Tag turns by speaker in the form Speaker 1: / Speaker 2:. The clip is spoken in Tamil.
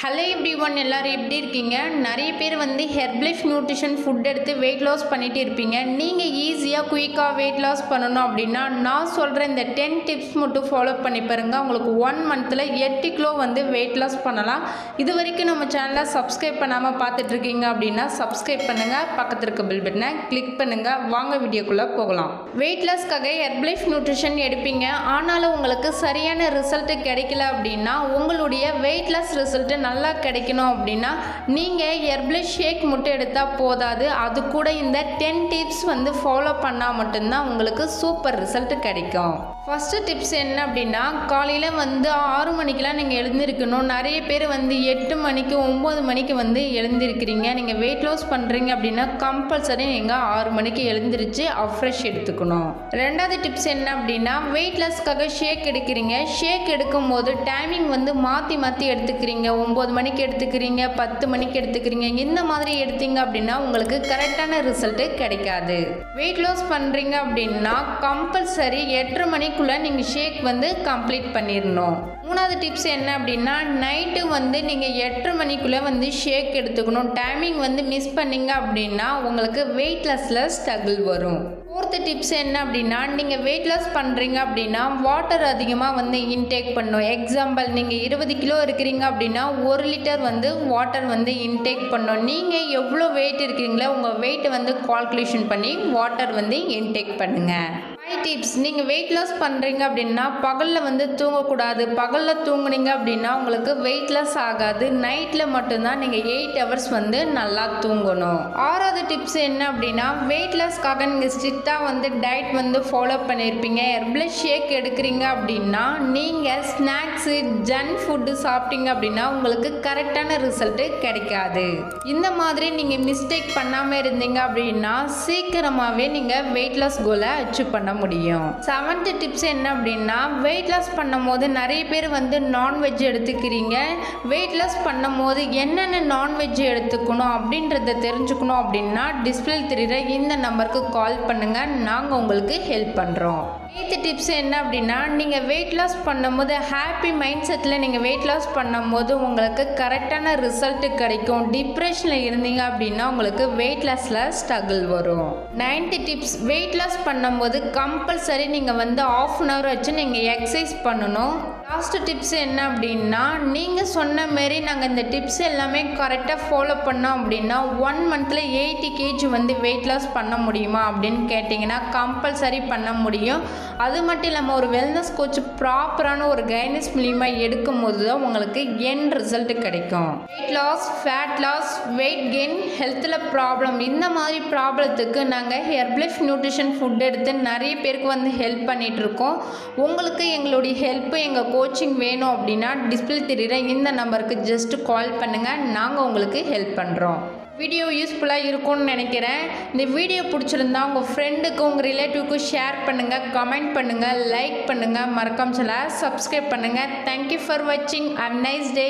Speaker 1: ஹலோ எவ்ரிவன், எல்லாரும் எப்படி இருக்கீங்க? நிறைய பேர் ஹெர்பலைஃப் நியூட்ரிஷன் ஃபுட் எடுத்து வெயிட் லாஸ் பண்ணிட்டு இருப்பீங்க. நீங்கள் ஈஸியாக குயிக்காக வெயிட் லாஸ் பண்ணணும் அப்படின்னா நான் சொல்கிற இந்த 10 டிப்ஸ் மட்டும் ஃபாலோ பண்ணி பாருங்க. உங்களுக்கு 1 மந்தில் 8 கிலோ வெயிட் லாஸ் பண்ணலாம். இது வரைக்கும் நம்ம சேனலை சப்ஸ்கிரைப் பண்ணாமல் பார்த்துட்ருக்கீங்க அப்படின்னா சப்ஸ்கிரைப் பண்ணுங்கள், பக்கத்தில் இருக்க பெல் பட்டனை கிளிக் பண்ணுங்கள். வாங்க வீடியோக்குள்ளே போகலாம். வெயிட் லாஸ்க்காக ஹெர்பலைஃப் நியூட்ரிஷன் எடுப்பீங்க, ஆனாலும் உங்களுக்கு சரியான ரிசல்ட்டு கிடைக்கல அப்படின்னா உங்களுடைய வெயிட் லாஸ் ரிசல்ட்டு நல்லா கிடைக்கணும் அப்படின்னா நீங்கள் ஹெர்பலைஃப் ஷேக் மட்டும் எடுத்தால் போதாது. அது கூட இந்த 10 டிப்ஸ் ஃபாலோ பண்ணால் மட்டும்தான் உங்களுக்கு சூப்பர் ரிசல்ட் கிடைக்கும். ஃபஸ்ட்டு டிப்ஸ் என்ன அப்படின்னா, காலையில் 6 மணிக்கெலாம் நீங்கள் எழுந்திருக்கணும். நிறைய பேர் 8 மணிக்கு 9 மணிக்கு எழுந்திருக்கிறீங்க. நீங்கள் வெயிட் லாஸ் பண்ணுறீங்க அப்படின்னா கம்பல்சரி நீங்கள் 6 மணிக்கு எழுந்திரிச்சு அஃப்ரெஷ் எடுத்துக்கணும். ரெண்டாவது டிப்ஸ் என்ன அப்படின்னா, வெயிட் லாஸ்க்காக ஷேக் எடுக்கிறீங்க. ஷேக் எடுக்கும் போது டைமிங் மாற்றி மாற்றி எடுத்துக்கிறீங்க. 9 மணிக்கு எடுத்துக்கிறீங்க, 10 மணிக்கு எடுத்துக்கிறீங்க. இந்த மாதிரி எடுத்தீங்க அப்படின்னா உங்களுக்கு கரெக்டான ரிசல்ட்டு கிடைக்காது. வெயிட் லாஸ் பண்ணுறீங்க அப்படின்னா கம்பல்சரி 8:30 மணிக்குள்ளே நீங்கள் ஷேக் கம்ப்ளீட் பண்ணிடணும். மூணாவது டிப்ஸ் என்ன அப்படின்னா, நைட்டு நீங்கள் 8:30 மணிக்குள்ளே ஷேக் எடுத்துக்கணும். டைமிங் மிஸ் பண்ணிங்க அப்படின்னா உங்களுக்கு வெயிட் லாஸில் ஸ்ட்ரகிள் வரும். ஃபோர்த்து டிப்ஸ் என்ன அப்படின்னா, நீங்கள் வெயிட் லாஸ் பண்ணுறீங்க அப்படின்னா வாட்டர் அதிகமாக இன்டேக் பண்ணணும். எக்ஸாம்பிள், நீங்கள் 20 கிலோ இருக்கிறீங்க அப்படின்னா 1 லிட்டர் வாட்டர் இன்டேக் பண்ணணும். நீங்கள் எவ்வளோ வெயிட் இருக்கிறீங்களோ உங்கள் வெயிட்டை கால்குலேஷன் பண்ணி வாட்டர் இன்டேக் பண்ணுங்கள். 5 டிப்ஸ், நீங்கள் வெயிட் லாஸ் பண்ணுறீங்க அப்படின்னா பகலில் தூங்கக்கூடாது. பகலில் தூங்குனீங்க அப்படின்னா உங்களுக்கு வெயிட் லாஸ் ஆகாது. நைட்டில் மட்டும்தான் நீங்கள் 8 ஹவர்ஸ் நல்லா தூங்கணும். ஆறாவது டிப்ஸ் என்ன அப்படின்னா, வெயிட் லாஸ்க்காக நீங்கள் ஸ்ட்ரிக்டாக டயட் ஃபாலோ பண்ணியிருப்பீங்க. ஹெர்பலைஃப் ஷேக் எடுக்கிறீங்க அப்படின்னா நீங்கள் ஸ்நாக்ஸு ஜங்க் ஃபுட்டு சாப்பிட்டீங்க அப்படின்னா உங்களுக்கு கரெக்டான ரிசல்ட்டு கிடைக்காது. இந்த மாதிரி நீங்கள் மிஸ்டேக் பண்ணாமல் இருந்தீங்க அப்படின்னா சீக்கிரமாகவே நீங்கள் வெயிட் லாஸ் கோலை அச்சீவ் பண்ண முடியும். 7th டிப்ஸ் என்ன அப்படின்னா, வெயிட் லாஸ் பண்ணும் போது நிறைய பேர் நான்வெஜ் எடுத்துக்கிறீங்க. வெயிட் லாஸ் பண்ணும் போது என்னென்ன நான்வெஜ் எடுத்துக்கணும் அப்படின்றத தெரிஞ்சுக்கணும் அப்படின்னா டிஸ்பிளே தெரிகிற இந்த நம்பருக்கு கால் பண்ணுங்கள், நாங்கள் உங்களுக்கு ஹெல்ப் பண்ணுறோம். 8th டிப்ஸ் என்ன அப்படின்னா, நீங்கள் வெயிட் லாஸ் பண்ணும்போது ஹாப்பி மைண்ட் செட்டில் நீங்கள் வெயிட் லாஸ் பண்ணும்போது உங்களுக்கு கரெக்டான ரிசல்ட்டு கிடைக்கும். டிப்ரெஷனில் இருந்தீங்க அப்படின்னா உங்களுக்கு வெயிட் லாஸில் ஸ்ட்ரகிள் வரும். 9th டிப்ஸ், வெயிட் லாஸ் பண்ணும்போது கம்பல்சரி நீங்கள் 1/2 hour வச்சு நீங்கள் எக்ஸசைஸ் பண்ணணும். லாஸ்ட் டிப்ஸ் என்ன அப்படின்னா, நீங்கள் சொன்ன மாரி நாங்கள் இந்த டிப்ஸ் எல்லாமே கரெக்டாக ஃபாலோ பண்ணோம் அப்படின்னா 1 மந்தில் 80 kg வெயிட் லாஸ் பண்ண முடியுமா அப்படின்னு கேட்டிங்கன்னா கம்பல்சரி பண்ண முடியும். அது மட்டும் இல்லாமல் ஒரு வெல்னஸ் கோச் ப்ராப்பரான ஒரு கைடன்ஸ் மூலியமாக எடுக்கும் போது தான் உங்களுக்கு எண்ட் ரிசல்ட் கிடைக்கும். Weight loss, fat loss, weight gain, ஹெல்த்தில் ப்ராப்ளம், இந்த மாதிரி ப்ராப்ளத்துக்கு நாங்கள் ஹெர்பலைஃப் நியூட்ரிஷன் ஃபுட் எடுத்து நிறைய பேருக்கு ஹெல்ப் பண்ணிகிட்ருக்கோம். உங்களுக்கு எங்களுடைய ஹெல்ப்பு, எங்கள் கோச்சிங் வேணும் அப்படின்னா டிஸ்பிளே தெரிகிற இந்த நம்பருக்கு ஜஸ்ட் கால் பண்ணுங்கள், நாங்கள் உங்களுக்கு ஹெல்ப் பண்ணுறோம். வீடியோ யூஸ்ஃபுல்லாக இருக்கும்னு நினைக்கிறேன். இந்த வீடியோ பிடிச்சிருந்தா உங்கள் ஃப்ரெண்டுக்கு, உங்கள் ரிலேட்டிவ்க்கு ஷேர் பண்ணுங்கள், கமெண்ட் பண்ணுங்கள், லைக் பண்ணுங்கள், மறக்காம சேனலை சப்ஸ்கிரைப் பண்ணுங்கள். தேங்க்யூ ஃபார் வாட்சிங். Have nice day.